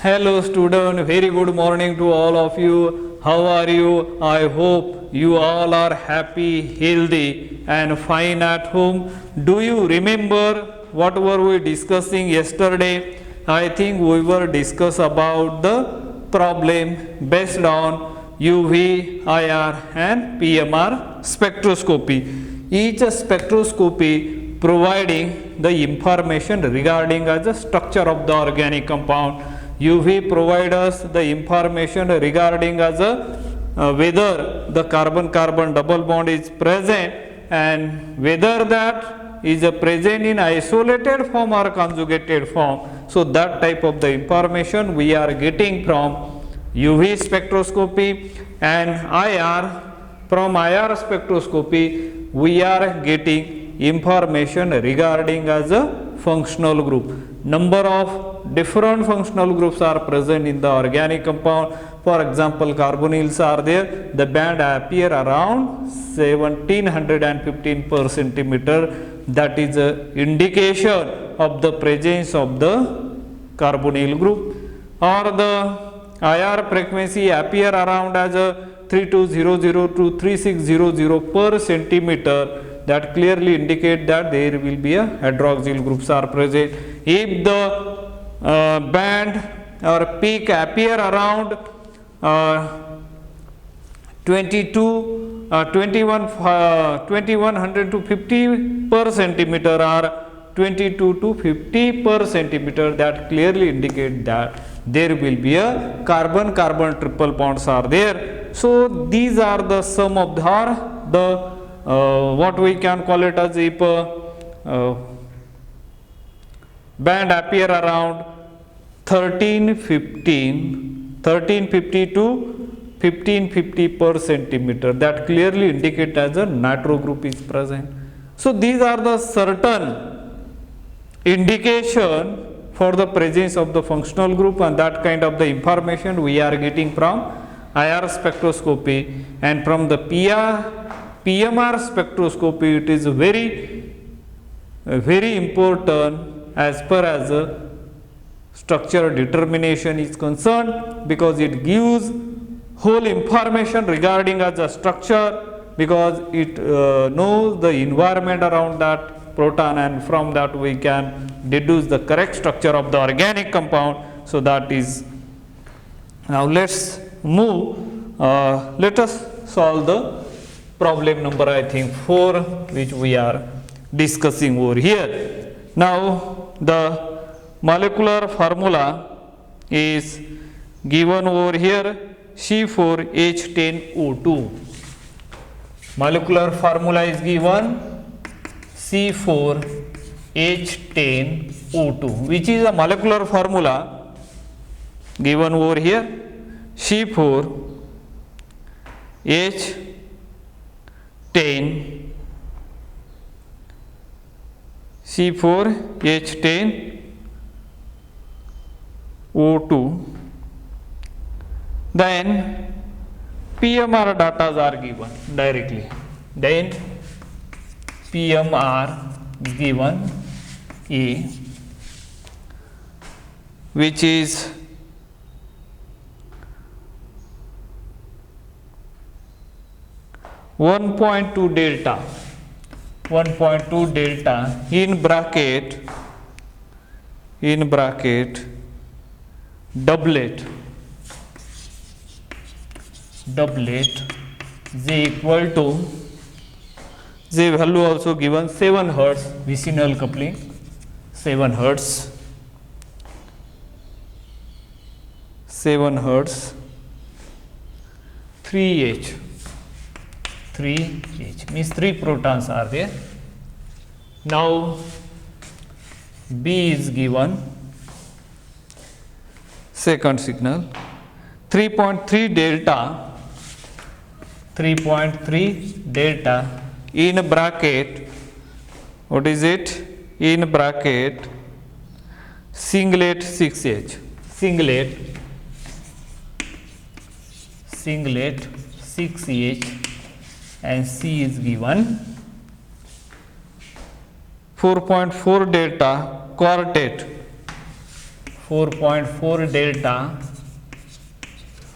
Hello student, very good morning to all of you. How are you? I hope you all are happy, healthy and fine at home. Do you remember what were we discussing yesterday? I think we were discuss about the problem based on UV, IR and PMR spectroscopy. Each spectroscopy providing the information regarding as the structure of the organic compound. UV provides us the information regarding as whether the carbon-carbon double bond is present and whether that is present in isolated form or conjugated form. So that type of the information we are getting from UV spectroscopy, and IR, from IR spectroscopy we are getting information regarding as a functional group. Number of different functional groups are present in the organic compound. For example, carbonyls are there. The band appear around 1715 per centimeter. That is an indication of the presence of the carbonyl group. Or the IR frequency appear around as a 3200 to 3600 per centimeter. That clearly indicate that there will be a hydroxyl groups are present. If the band or peak appear around 2100 to 50 per centimeter or 22 to 50 per centimeter, that clearly indicate that there will be a carbon-carbon triple bonds are there. So these are the sum of the what we can call it as if band appear around 1350 to 1550 per centimeter, that clearly indicate as a nitro group is present. So these are the certain indication for the presence of the functional group, and that kind of the information we are getting from IR spectroscopy. And from the PMR spectroscopy, it is very important as far as structure determination is concerned, because it gives whole information regarding as a structure, because it knows the environment around that proton, and from that we can deduce the correct structure of the organic compound. So that is, now let's move, let us solve the problem number I think 4, which we are discussing over here. Now the molecular formula is given over here, C4H10O2. Molecular formula is given C4H10O2, which is a molecular formula given over here, C4H10O2. Then PMR data are given directly. Then PMR is given A, which is 1.2 delta, 1.2 delta in bracket doublet J equal to, J value also given 7 Hertz vicinal coupling, 7 Hertz, 3H means 3 protons are there. Now B is given, second signal 3.3 delta in bracket, what is it, in bracket singlet 6H, singlet 6H, and C is given 4.4 delta quartet 4.4 delta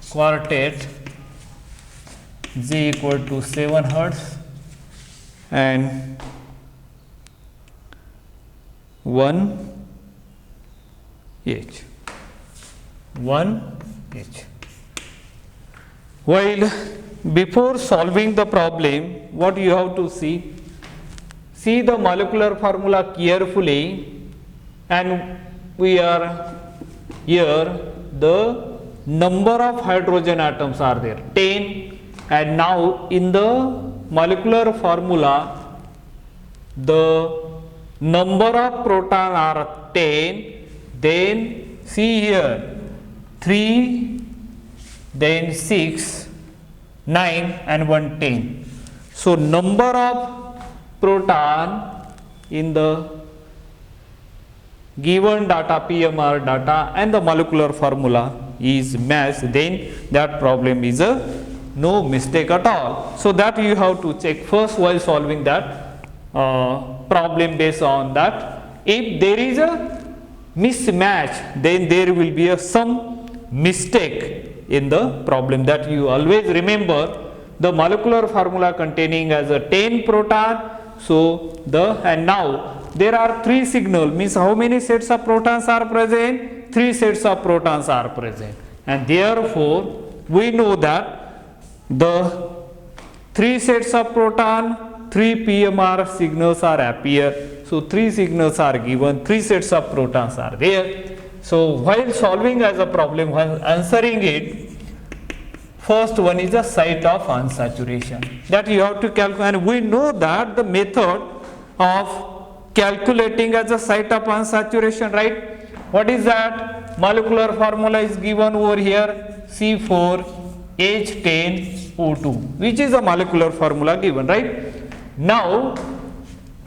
quartet G equal to 7 hertz and 1 H. 1 H. While before solving the problem, what you have to see the molecular formula carefully, and we are here the number of hydrogen atoms are there 10, and now in the molecular formula the number of proton are 10, then see here 3, then 6, 9 and 1 10. So number of proton in the given data PMR data and the molecular formula is matched, then that problem is a no mistake at all. So that you have to check first while solving that problem based on that. If there is a mismatch, then there will be some mistake in the problem. That you always remember the molecular formula containing as a 10 proton. So and now there are 3 signal, means how many sets of protons are present? 3 sets of protons are present, and therefore we know that the 3 sets of proton, 3 PMR signals are appear. So 3 signals are given, 3 sets of protons are there. So while solving as a problem, while answering it, first one is the site of unsaturation, that you have to calculate, and we know that the method of calculating as a site of unsaturation, right? What is that? Molecular formula is given over here, C4H10O2, which is a molecular formula given, right? Now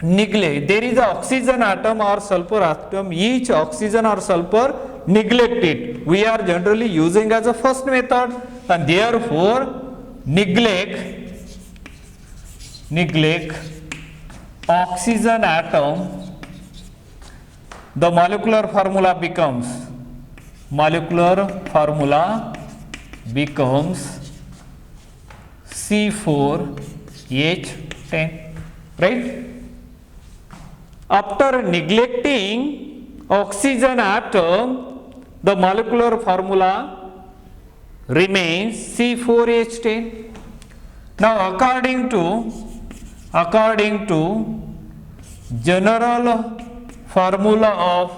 neglect, there is a oxygen atom or sulfur atom, each oxygen or sulfur neglect it. We are generally using as a first method, and therefore neglect oxygen atom, the molecular formula becomes C4H10, right? After neglecting oxygen atom, the molecular formula remains C4H10. Now according to general formula of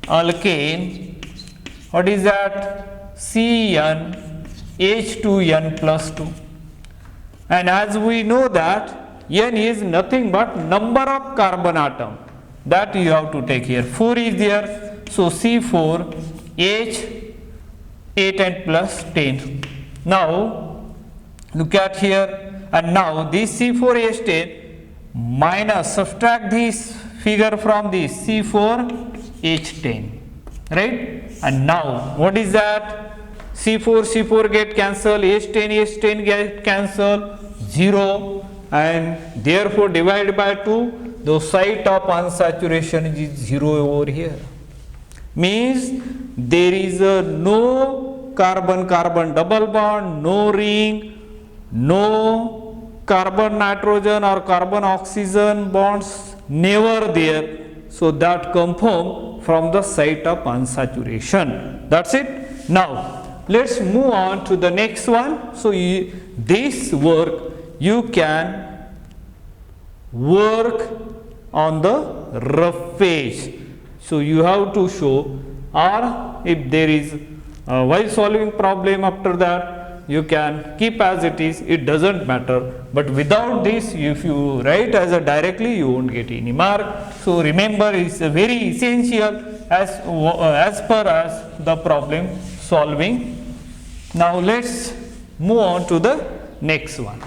alkane, what is that? CnH2n plus 2, and as we know that n is nothing but number of carbon atom, that you have to take here, 4 is there, so C4H8n plus 10. Now look at here, and now this C4H10 minus, subtract this figure from this C4H10, right? And now what is that? C4 get cancelled, H10 get cancelled, 0, and therefore divide by 2, the site of unsaturation is 0 over here. Means there is no carbon-carbon double bond, no ring, no carbon nitrogen or carbon oxygen bonds, never there. So that confirm from the site of unsaturation. That's it. Now let's move on to the next one. So this work you can work on the rough phase. So you have to show, or if there is while solving problem, after that you can keep as it is, it doesn't matter. But without this, if you write as a directly, you won't get any mark. So remember, it's very essential as per as the problem solving. Now let's move on to the next one.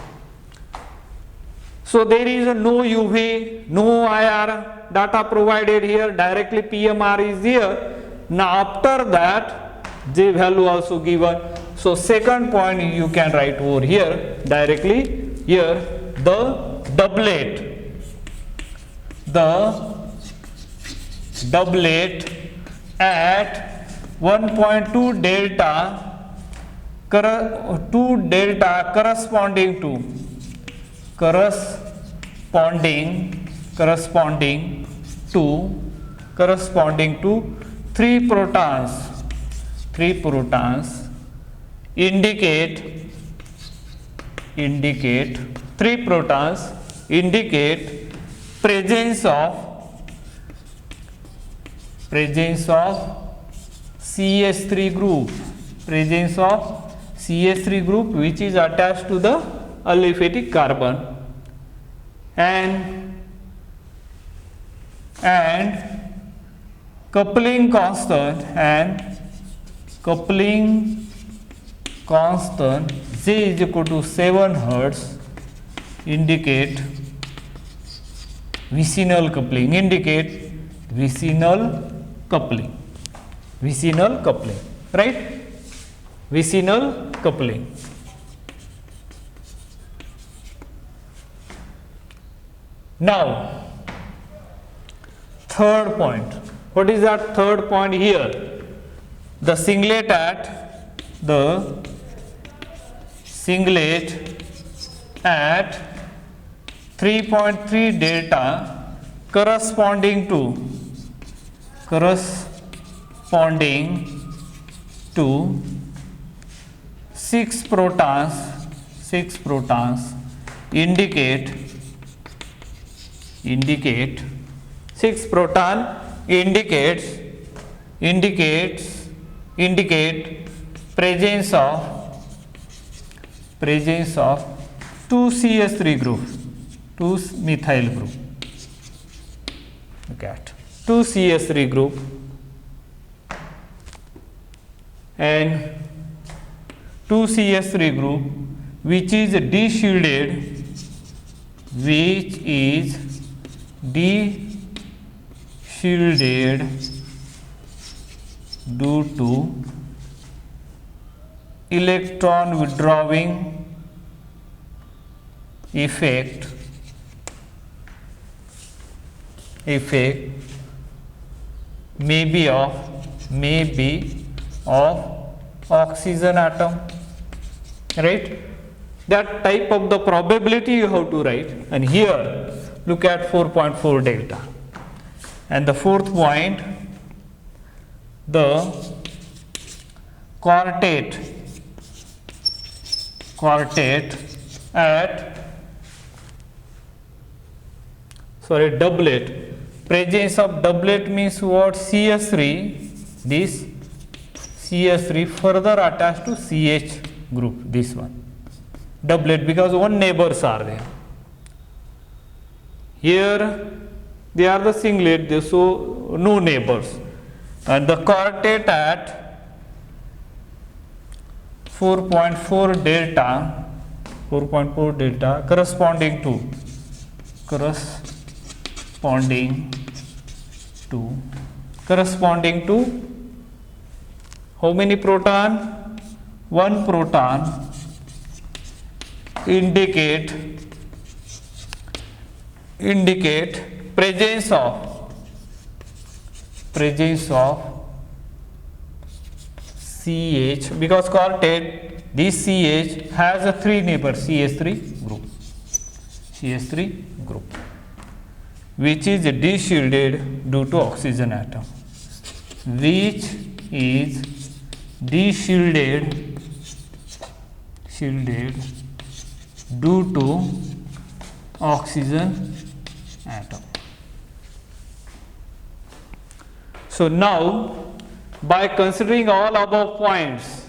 So there is no UV, no IR data provided here, directly PMR is here. Now after that, J value also given. So second point you can write over here directly here, the doublet at 1.2 delta corresponding to 3 protons indicate 3 protons indicate presence of CH3 group, which is attached to the aliphatic carbon, and coupling constant J is equal to 7 Hertz indicate vicinal coupling, right? Vicinal coupling. Now, third point. What is that third point here? The singlet at 3.3 delta corresponding to 6 protons indicate 6 proton indicates presence of 2 CH3 group, 2 methyl group. Look at 2 CH3 group and 2 CH3 group which is de-shielded due to electron withdrawing effect may be of oxygen atom, right? That type of the probability you have to write. And here look at 4.4 delta. And the fourth point, the quartet at doublet. Presence of doublet means what? CH3, this CH3 further attached to CH group, this one. Doublet, because one neighbors are there. Here they are the singlet, so no neighbors. And the quartet at 4.4 delta corresponding to how many proton? 1 proton indicate presence of CH, because quartet, this CH has a 3 neighbors, CH3 group, which is de-shielded due to oxygen atom, which is de-shielded due to oxygen atom. So now, by considering all above points,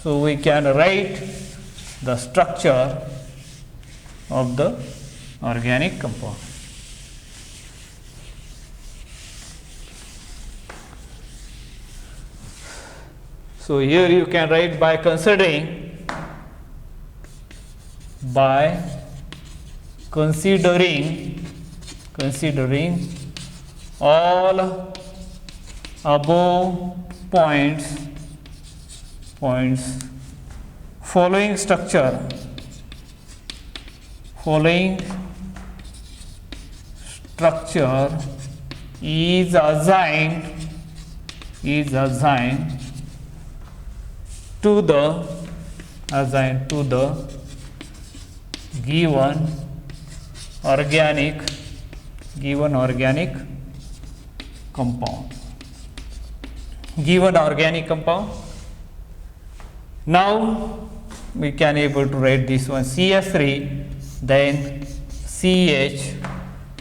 so we can write the structure of the organic compound. So here you can write by considering all above points following structure is assigned to the given organic compound. Now we can able to write this one, CS3, then CH,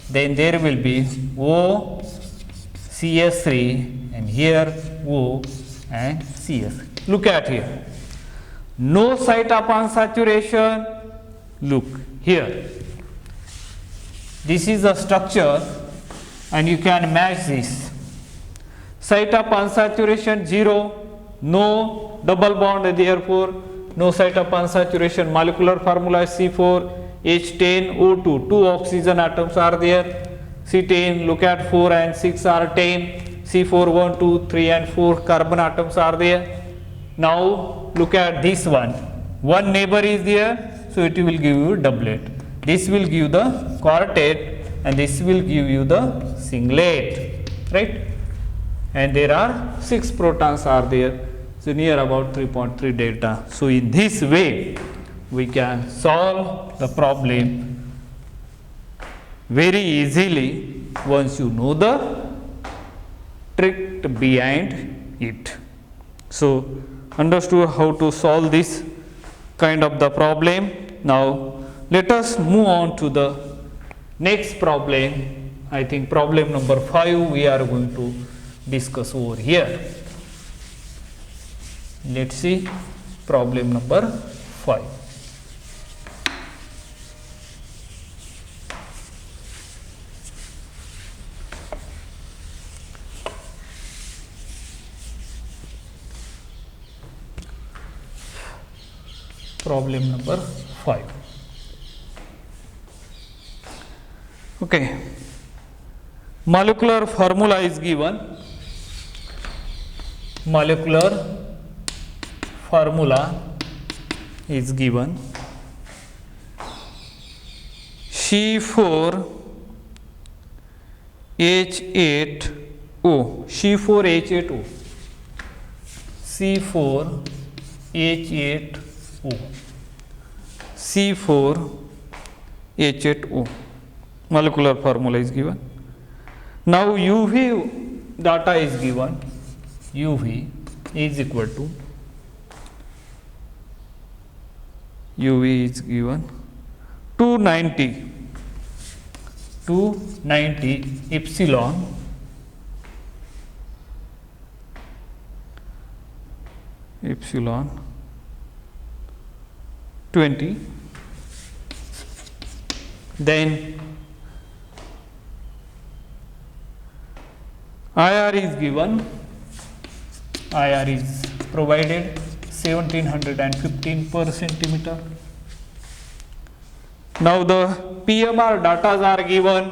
then there will be O CS3, and here O and CS. Look at here, no site upon saturation. Look here, this is a structure and you can match this. Site of unsaturation 0, no double bond, therefore no site of unsaturation. Molecular formula is C4H10O2, 2 oxygen atoms are there. C10, look at 4 and 6 are 10. C4, 1, 2, 3 and 4 carbon atoms are there. Now look at this one, one neighbor is there, so it will give you doublet. This will give the quartet and this will give you the singlet, right? And there are 6 protons are there, so near about 3.3 delta. So in this way we can solve the problem very easily once you know the trick behind it. So understood how to solve this kind of the problem. Now let us move on to the next problem. I think problem number 5 we are going to discuss over here. Let's see problem number 5. Problem number 5. Okay, molecular formula is given. Molecular formula is given. C4H8O, C4H8O, C4H8O, C4H8O. Molecular formula is given. Now UV data is given. UV is equal to, UV is given 290 epsilon epsilon 20, then IR is given, IR is provided 1715 per centimeter. Now the PMR data are given.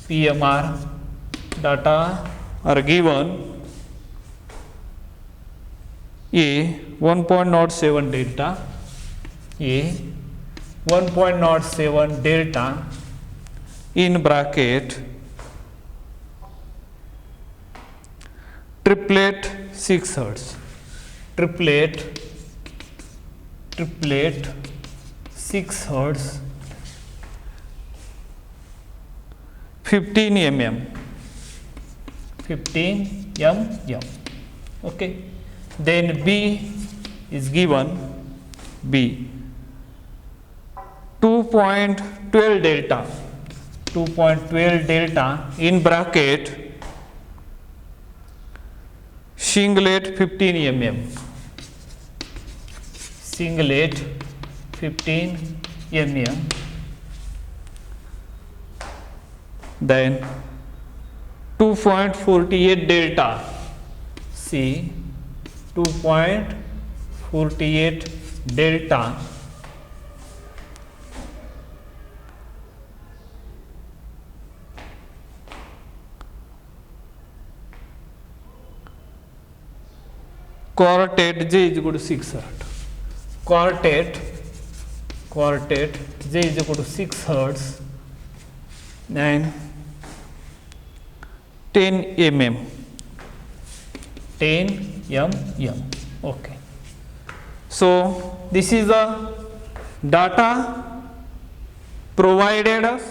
PMR data are given. A 1.07 delta, A 1.07 delta in bracket triplet 6 hertz, triplet 6 hertz 15 mm, okay. Then B is given, B 2.12 delta in bracket singlet 15 mm, singlet 15 mm. Then 2.48 delta, C 2.48 delta quartet J is equal to 6 hertz, quartet J is equal to 6 hertz, and 10 mm. 10 mm. Okay. So this is the data provided us,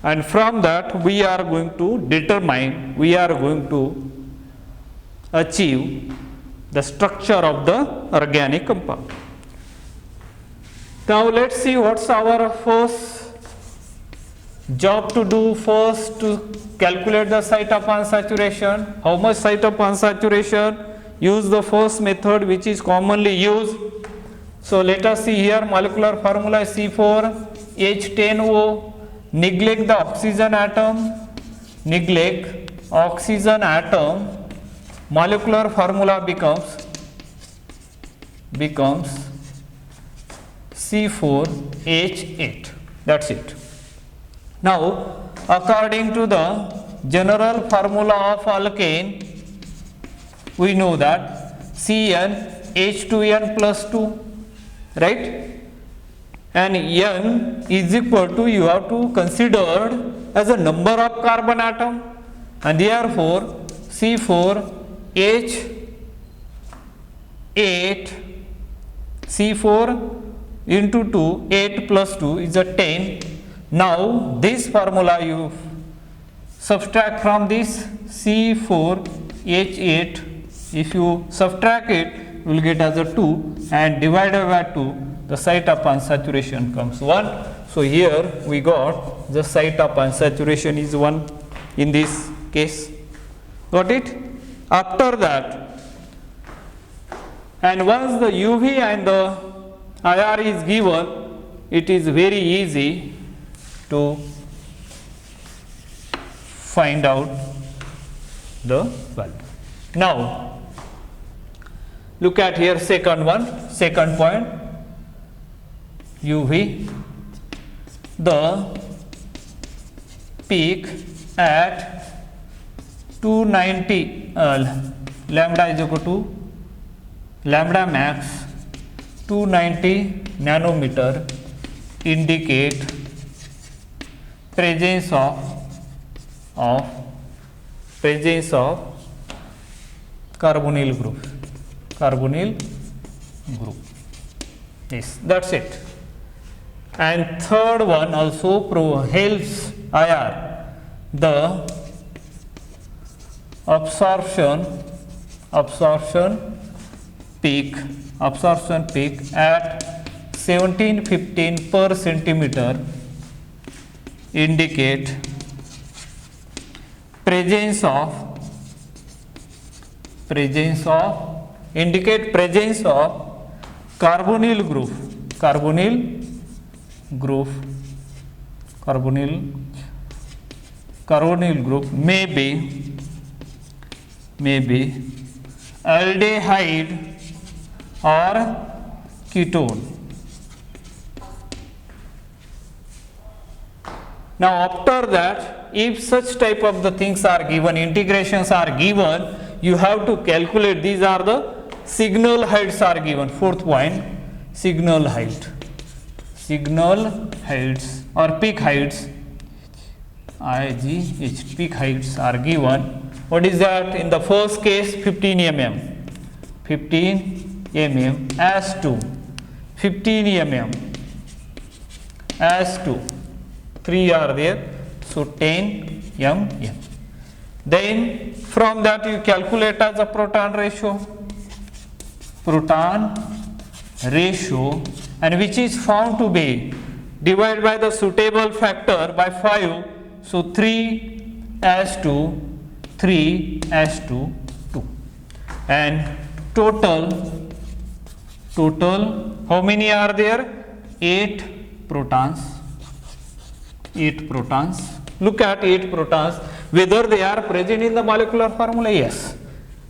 and from that we are going to determine, we are going to achieve the structure of the organic compound. Now let's see what's our first job to do. First, to calculate the site of unsaturation. How much site of unsaturation? Use the first method which is commonly used. So let us see here, molecular formula is C4H10O. Neglect the oxygen atom, neglect oxygen atom, molecular formula becomes C4H8. That's it. Now, according to the general formula of alkane, we know that CnH2n plus 2, right? And n is equal to, you have to consider as a number of carbon atom, and therefore C4H8, C4 into 2, 8 plus 2 is a 10. Now this formula you subtract from this C4H8, if you subtract it, you will get as a 2, and divided by 2, the site of unsaturation comes 1. So here we got the site of unsaturation is 1 in this case. Got it? After that, and once the UV and the IR is given, it is very easy to find out the value. Now look at here, second point, UV, the peak at 290 lambda is equal to lambda max 290 nanometer indicate presence of carbonyl group. Yes, that's it. And third one also helps IR, the absorption peak at 1715 per centimeter indicate presence of carbonyl group may be aldehyde or ketone. Now after that, if such type of the things are given, integrations are given, you have to calculate. These are the signal heights are given. Fourth point, signal heights or peak heights, IGH, peak heights are given. What is that? In the first case 15 mm as to 15 mm as to 3 are there, so 10 mm. Then from that you calculate as a proton ratio, and which is found to be divided by the suitable factor by 5, so 3:2, and total how many are there? 8 protons. Look at 8 protons, whether they are present in the molecular formula. Yes,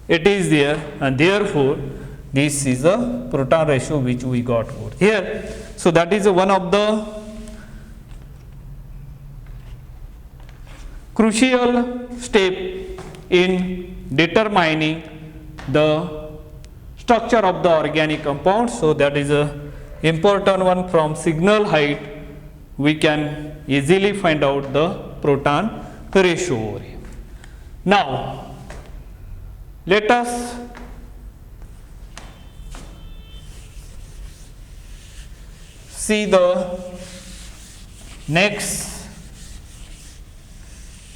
it is there, and therefore this is the proton ratio which we got over here. So that is one of the crucial step in determining the structure of the organic compound. So that is a important one. From signal height we can easily find out the proton ratio over here. Now, let us see the next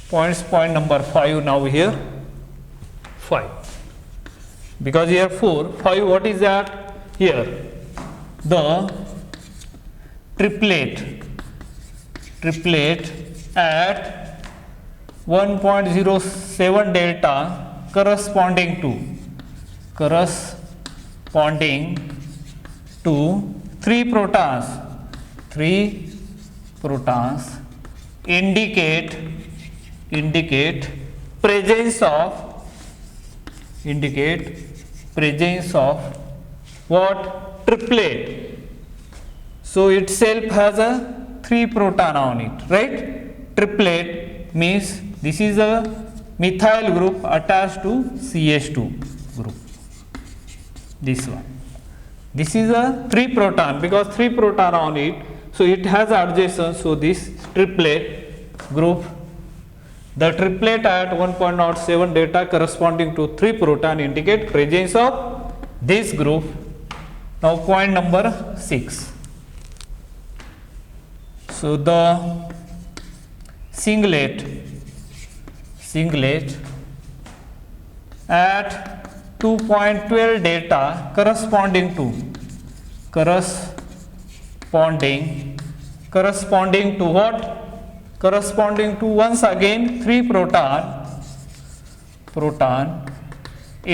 points, point number 5 now here. 5. Because here 4, 5, what is that? Here, the triplet at 1.07 delta corresponding to 3 protons indicate presence of what? Triplet. So itself has a 3 proton on it, right? Triplet means this is a methyl group attached to CH2 group. This one. This is a 3 proton because 3 proton on it, so it has adjacent. So this triplet group, the triplet at 1.07 delta corresponding to 3 proton indicate presence of this group. Now point number 6. So the singlet at 2.12 delta corresponding to what? Corresponding to once again 3 proton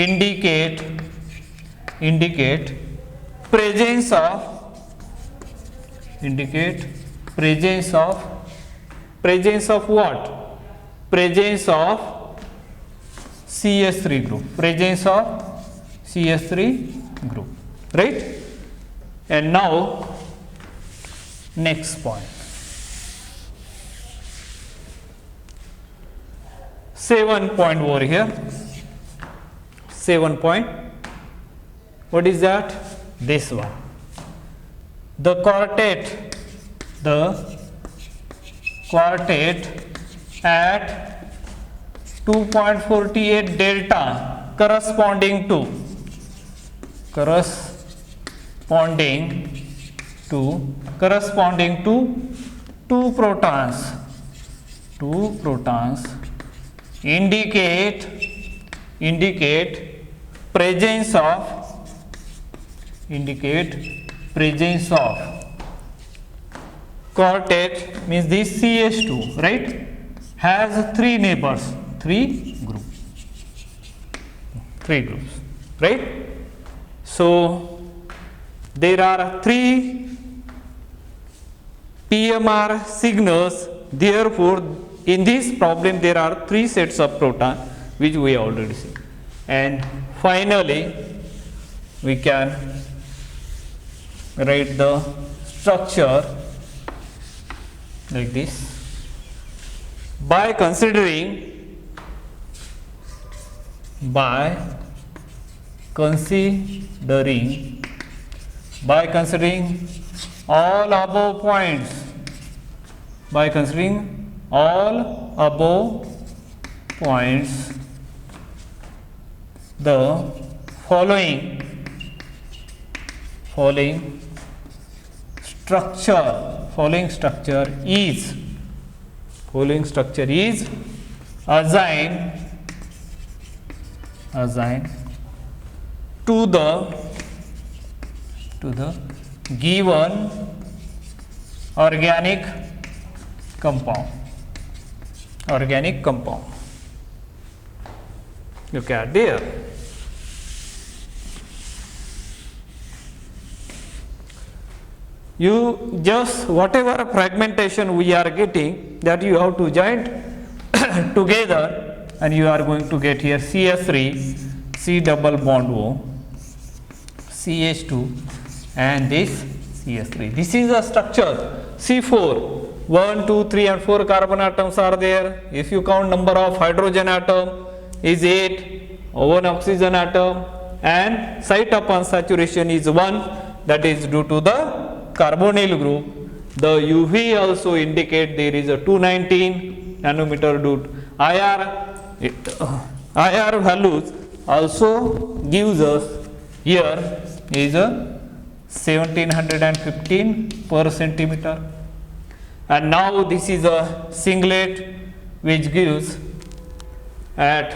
indicate presence of what? Presence of CH3 group, right? And now next point, 7 point over here. 7 point, what is that? This one, the quartet at 2.48 delta corresponding to 2 protons indicate presence of quartet means this CH2, right, has 3 neighbors, 3 groups, right? So there are 3 PMR signals. Therefore, in this problem there are 3 sets of proton which we already see. And finally, we can write the structure like this. By considering all above points, the following structure is assigned to the given organic compound. Look at there. You just whatever fragmentation we are getting, that you have to join together, and you are going to get here CH3, C double bond O, CH2, and this CH3. This is a structure C4. 1, 2, 3 and 4 carbon atoms are there. If you count number of hydrogen atom is 8, 1 oxygen atom, and site of unsaturation is 1, that is due to the carbonyl group. The UV also indicate there is a 219 nanometer due to IR IR values also gives us here is a 1715 per centimeter, and now this is a singlet which gives at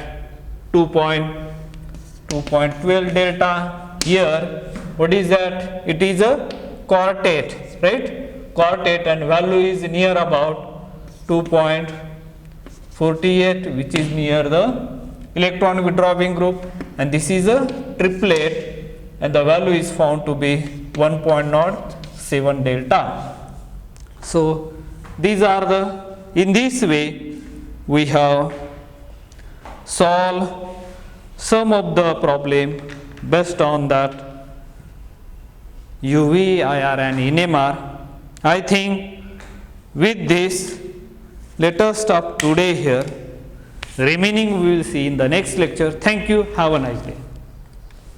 2.12 delta. Here what is that? It is a quartet, right? Quartet, and value is near about 2.48, which is near the electron withdrawing group, and this is a triplet, and the value is found to be 1.07 delta. So these are the, in this way we have solved some of the problem based on that UV, IR and NMR. I think with this let us stop today here. Remaining we will see in the next lecture. Thank you. Have a nice day.